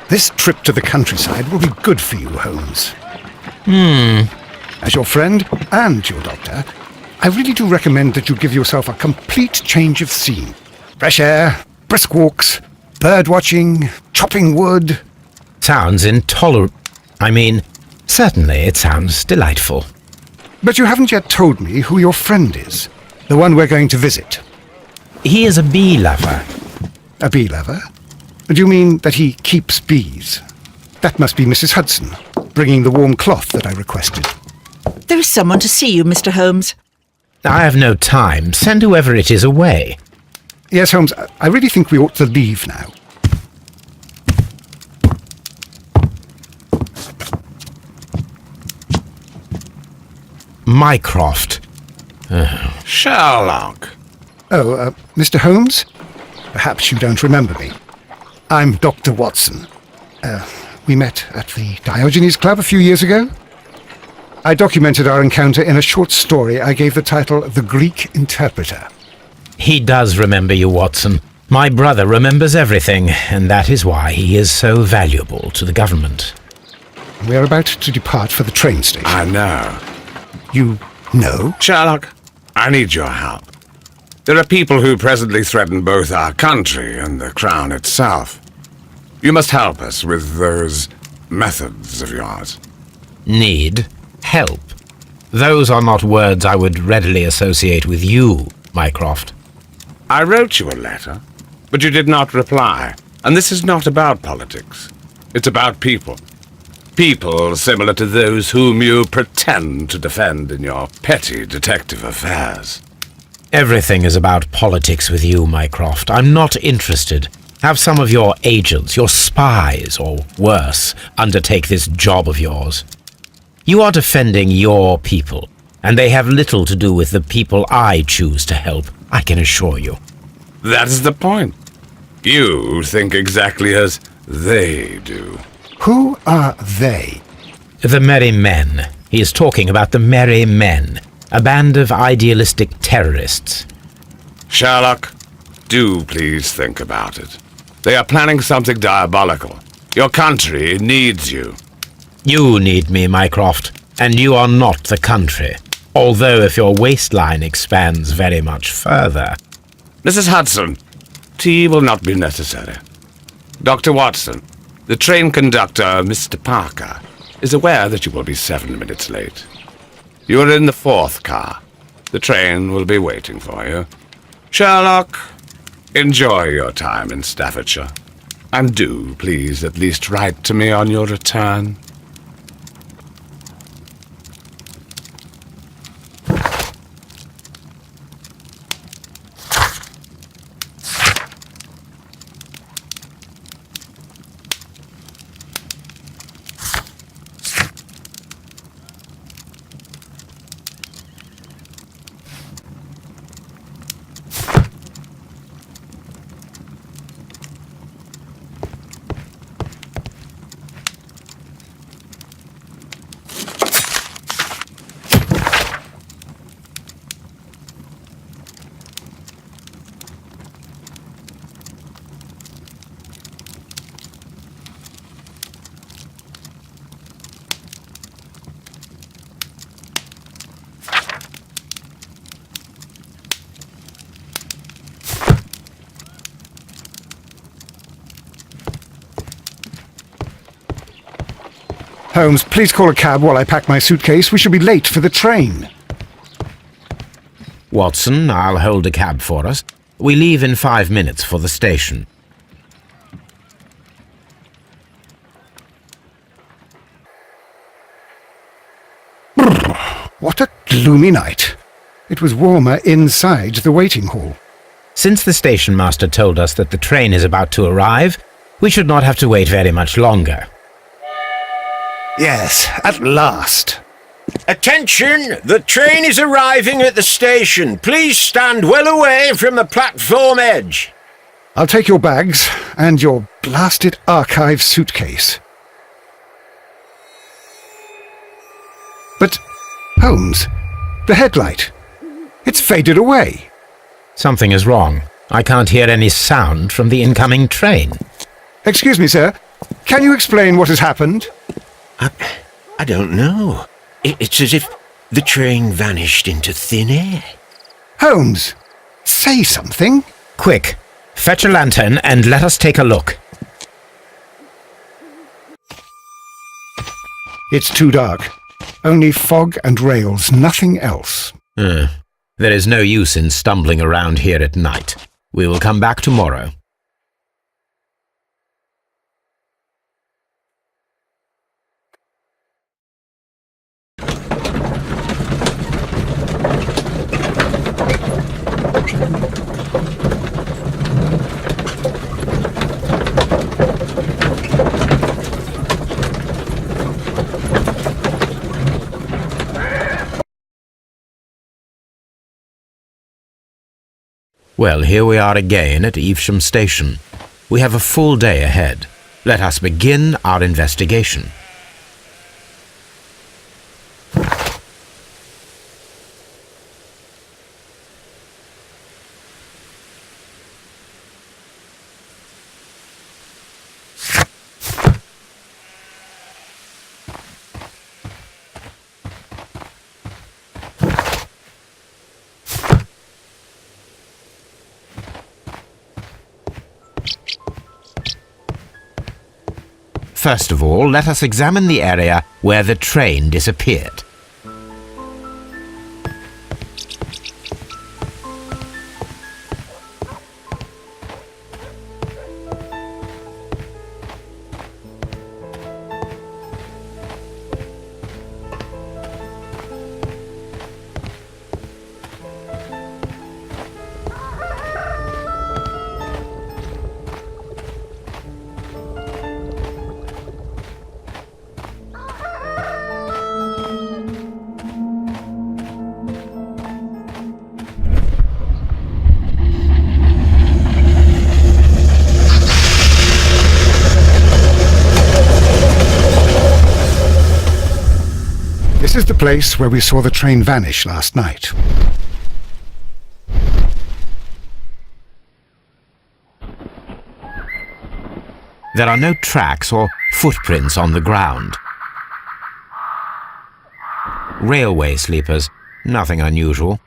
This trip to the countryside will be good for you, Holmes. As your friend and your doctor, I really do recommend that you give yourself a complete change of scene. Fresh air, brisk walks, bird watching, chopping wood. Sounds intolerable. Certainly it sounds delightful. But you haven't yet told me who your friend is, the one we're going to visit. He is a bee lover. A bee lover? Do you mean that he keeps bees? That must be Mrs. Hudson, bringing the warm cloth that I requested. There is someone to see you, Mr. Holmes. I have no time. Send whoever it is away. Yes, Holmes, I really think we ought to leave now. Mycroft. Sherlock. Oh, Mr. Holmes? Perhaps you don't remember me. I'm Dr. Watson. We met at the Diogenes Club a few years ago. I documented our encounter in a short story I gave the title The Greek Interpreter. He does remember you, Watson. My brother remembers everything, and that is why he is so valuable to the government. We're about to depart for the train station. I know. You know? Sherlock, I need your help. There are people who presently threaten both our country and the Crown itself. You must help us with those methods of yours. Need help. Those are not words I would readily associate with you, Mycroft. I wrote you a letter, but you did not reply. And this is not about politics. It's about people. People similar to those whom you pretend to defend in your petty detective affairs. Everything is about politics with you, Mycroft. I'm not interested. Have some of your agents, your spies, or worse, undertake this job of yours. You are defending your people, and they have little to do with the people I choose to help, I can assure you. That is the point. You think exactly as they do. Who are they? The Merry Men. He is talking about the Merry Men, a band of idealistic terrorists. Sherlock, do please think about it. They are planning something diabolical. Your country needs you. You need me, Mycroft, and you are not the country. Although if your waistline expands very much further. Mrs. Hudson, tea will not be necessary. Dr. Watson, the train conductor, Mr. Parker, is aware that you will be 7 minutes late. You are in the 4th car. The train will be waiting for you. Sherlock, enjoy your time in Staffordshire. And do, please, at least write to me on your return. Holmes, please call a cab while I pack my suitcase. We shall be late for the train. Watson, I'll hold a cab for us. We leave in 5 minutes for the station. What a gloomy night. It was warmer inside the waiting hall. Since the station master told us that the train is about to arrive, we should not have to wait very much longer. Yes, at last. Attention! The train is arriving at the station. Please stand well away from the platform edge. I'll take your bags and your blasted archive suitcase. But, Holmes, the headlight. It's faded away. Something is wrong. I can't hear any sound from the incoming train. Excuse me, sir. Can you explain what has happened? I don't know. It's as if the train vanished into thin air. Holmes, say something. Quick, fetch a lantern and let us take a look. It's too dark. Only fog and rails, nothing else. There is no use in stumbling around here at night. We will come back tomorrow. Well, here we are again at Evesham Station. We have a full day ahead. Let us begin our investigation. First of all, let us examine the area where the train disappeared. This is the place where we saw the train vanish last night. There are no tracks or footprints on the ground. Railway sleepers, nothing unusual.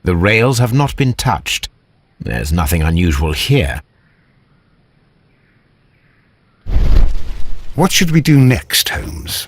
The rails have not been touched. There's nothing unusual here. What should we do next, Holmes?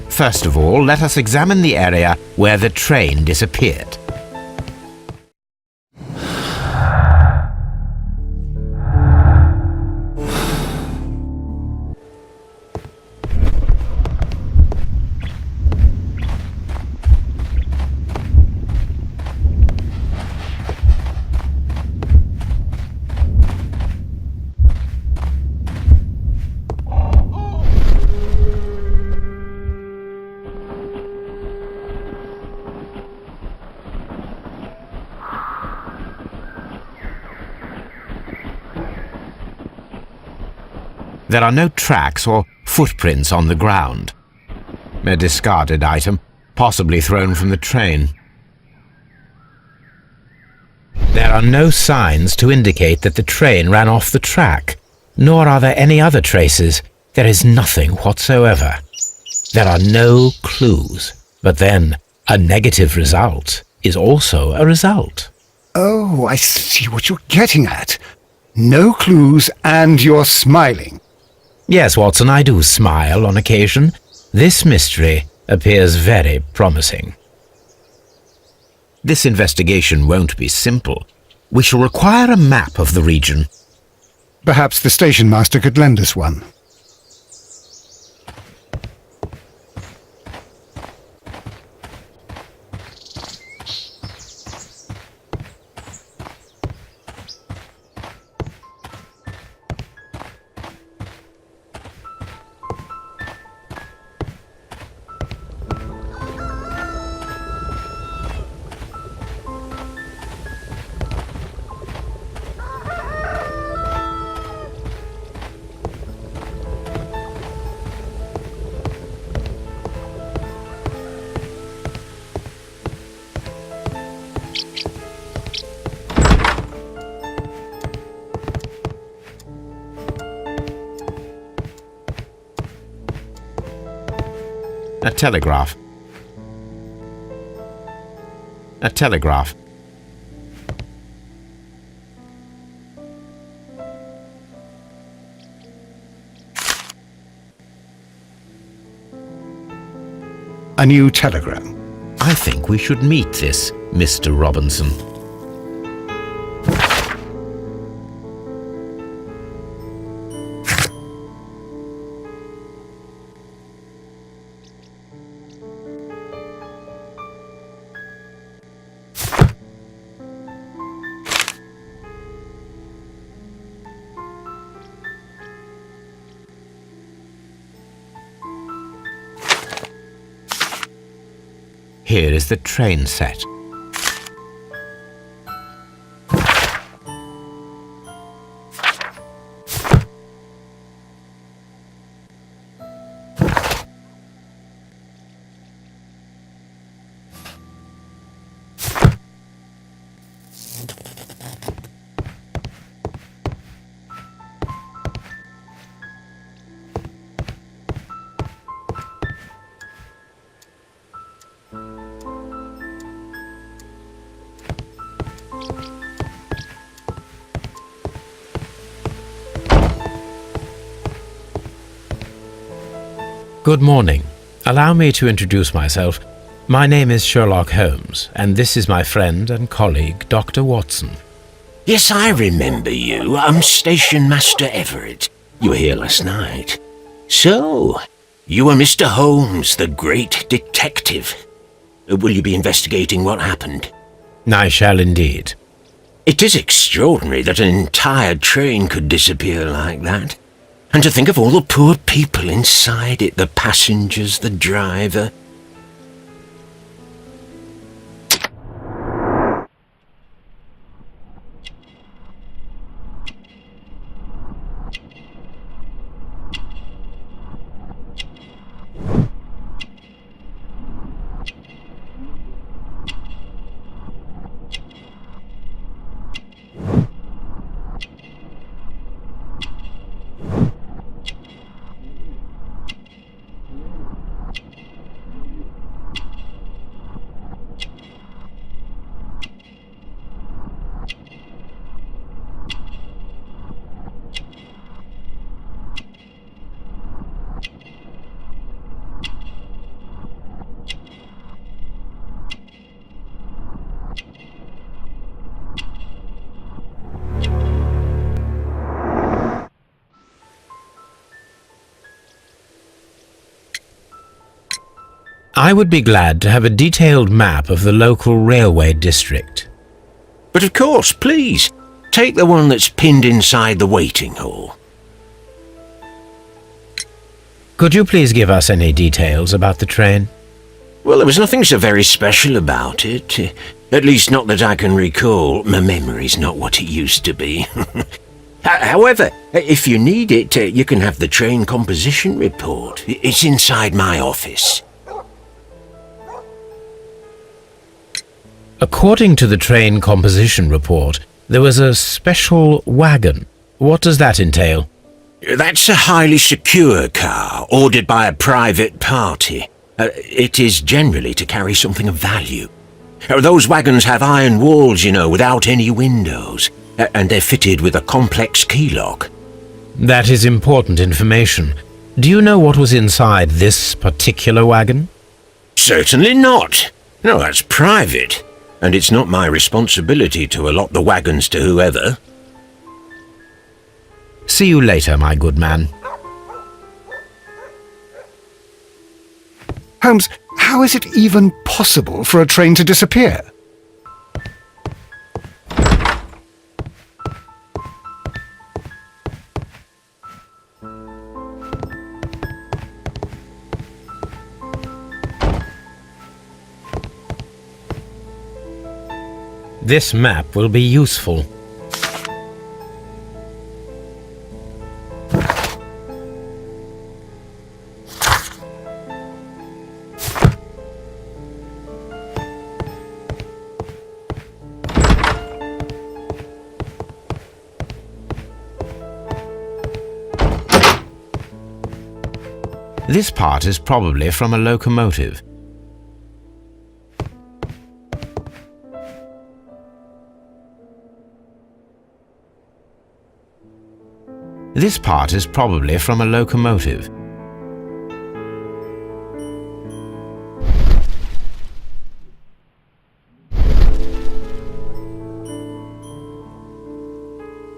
First of all, let us examine the area where the train disappeared. There are no tracks or footprints on the ground. A discarded item, possibly thrown from the train. There are no signs to indicate that the train ran off the track, nor are there any other traces. There is nothing whatsoever. There are no clues. But then, a negative result is also a result. Oh, I see what you're getting at. No clues and you're smiling. Yes, Watson, I do smile on occasion. This mystery appears very promising. This investigation won't be simple. We shall require a map of the region. Perhaps the station master could lend us one. A telegraph. A telegraph. A new telegram. I think we should meet this Mr. Robinson. Here is the train set. Good morning. Allow me to introduce myself. My name is Sherlock Holmes, and this is my friend and colleague, Dr. Watson. Yes, I remember you. I'm Station Master Everett. You were here last night. So, you are Mr. Holmes, the great detective. Will you be investigating what happened? I shall indeed. It is extraordinary that an entire train could disappear like that. And to think of all the poor people inside it, the passengers, the driver. I would be glad to have a detailed map of the local railway district. But of course, please, take the one that's pinned inside the waiting hall. Could you please give us any details about the train? Well, there was nothing so very special about it. At least not that I can recall. My memory's not what it used to be. However, if you need it, you can have the train composition report. It's inside my office. According to the train composition report, there was a special wagon. What does that entail? That's a highly secure car, ordered by a private party. It is generally to carry something of value. Those wagons have iron walls, you know, without any windows, and they're fitted with a complex key lock. That is important information. Do you know what was inside this particular wagon? Certainly not. No, that's private, and it's not my responsibility to allot the wagons to whoever. See you later, my good man. Holmes, how is it even possible for a train to disappear? This map will be useful. This part is probably from a locomotive. This part is probably from a locomotive.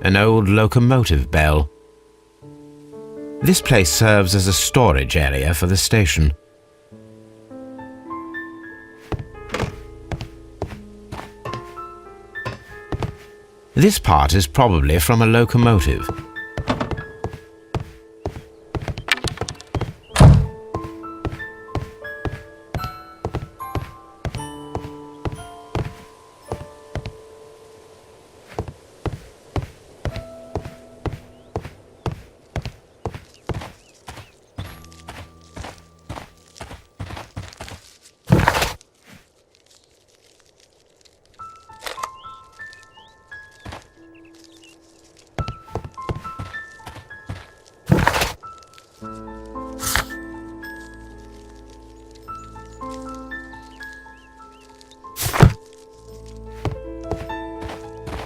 An old locomotive bell. This place serves as a storage area for the station. This part is probably from a locomotive.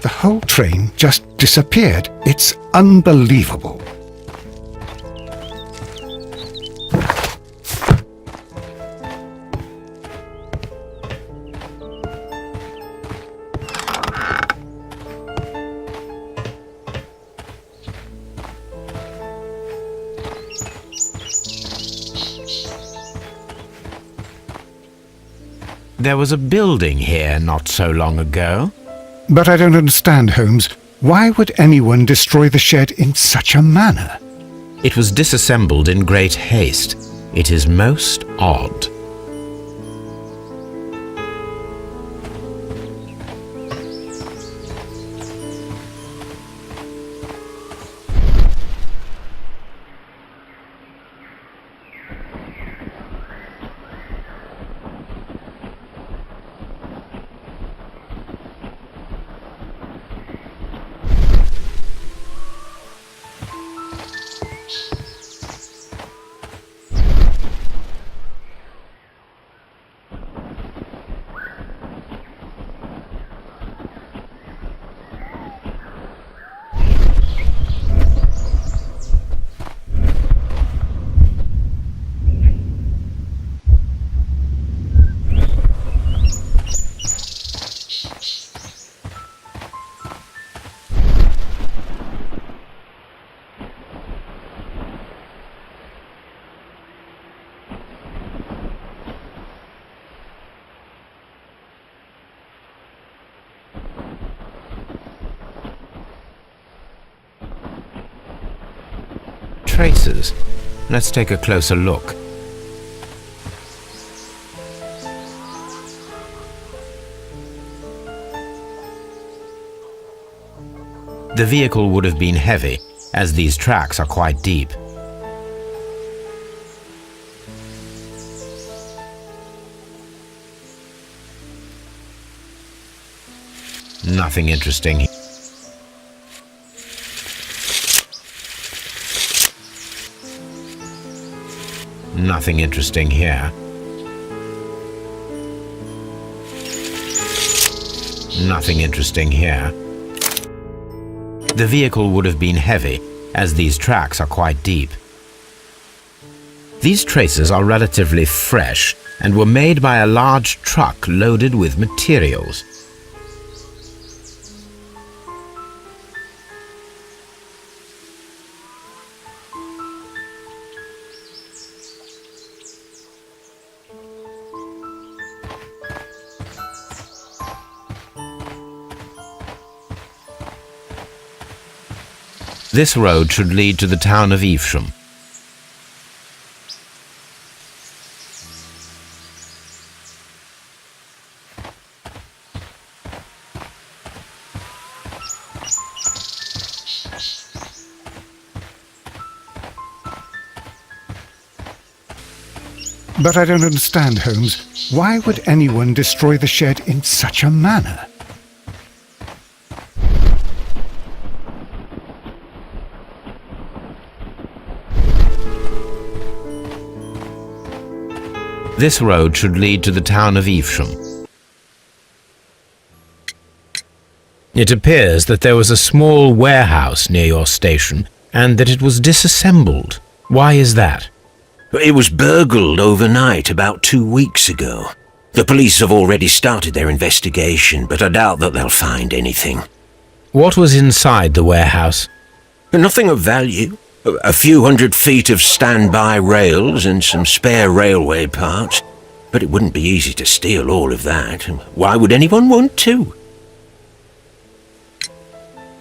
The whole train just disappeared. It's unbelievable. There was a building here not so long ago. But I don't understand, Holmes. Why would anyone destroy the shed in such a manner? It was disassembled in great haste. It is most odd. Traces. Let's take a closer look. The vehicle would have been heavy, as these tracks are quite deep. Nothing interesting. Nothing interesting here. Nothing interesting here. The vehicle would have been heavy, as these tracks are quite deep. These traces are relatively fresh and were made by a large truck loaded with materials. This road should lead to the town of Evesham. But I don't understand, Holmes. Why would anyone destroy the shed in such a manner? This road should lead to the town of Evesham. It appears that there was a small warehouse near your station and that it was disassembled. Why is that? It was burgled overnight about 2 weeks ago. The police have already started their investigation, but I doubt that they'll find anything. What was inside the warehouse? Nothing of value. A few 100 feet of standby rails and some spare railway parts. But it wouldn't be easy to steal all of that. Why would anyone want to?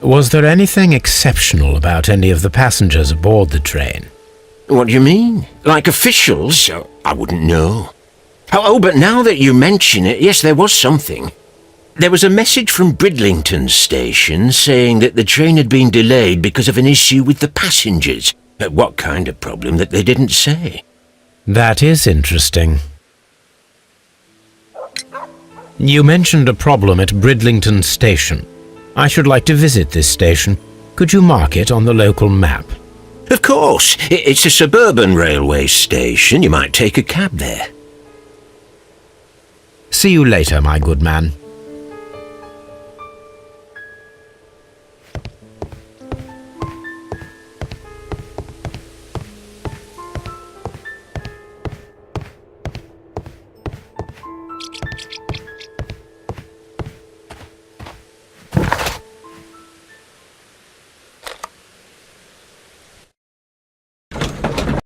Was there anything exceptional about any of the passengers aboard the train? What do you mean? Like officials? I wouldn't know. Oh, but now that you mention it, yes, there was something. There was a message from Bridlington station saying that the train had been delayed because of an issue with the passengers. What kind of problem that they didn't say? That is interesting. You mentioned a problem at Bridlington station. I should like to visit this station. Could you mark it on the local map? Of course. It's a suburban railway station. You might take a cab there. See you later, my good man.